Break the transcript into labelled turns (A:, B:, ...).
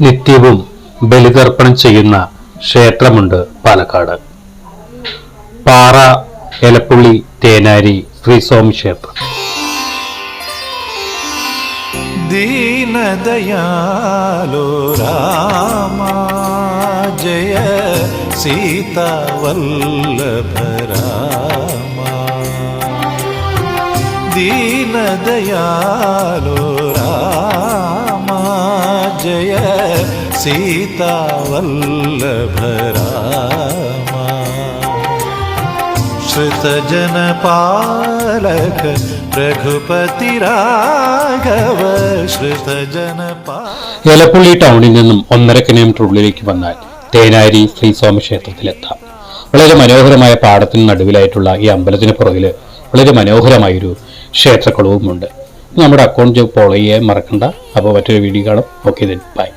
A: നിത്യവും ബലിതർപ്പണം ചെയ്യുന്ന ക്ഷേത്രമുണ്ട് പാലക്കാട്. പാറ എലപ്പുള്ളി തേനാരി ശ്രീ സ്വാമി ക്ഷേത്രം.
B: ദീനദയാലോ രാമ ജയ സീതാ വല്ലഭ രാമ. ദീനദയാലോ രാമ ജയ സീതാ വല്ലഭ രാമ. ശ്രുതജനപാലക രഘുപതി രാഘവ ശ്രുതജനപാലക.
A: എലപ്പുള്ളി ടൗണിൽ നിന്നും 1.5 കിലോമീറ്റർ ഉള്ളിലേക്ക് വന്നാൽ തേനാരി ശ്രീ സ്വാമി ക്ഷേത്രത്തിലെത്താം. വളരെ മനോഹരമായ പാടത്തിന് നടുവിലായിട്ടുള്ള ഈ അമ്പലത്തിന് പുറകിൽ വളരെ മനോഹരമായൊരു ക്ഷേത്രക്കുളവുമുണ്ട്. നമ്മുടെ അക്കൗണ്ട് ഫോളോ ചെയ്യാൻ മറക്കണ്ട. അപ്പോൾ മറ്റൊരു വീഡിയോ കാണാം. Okay, by.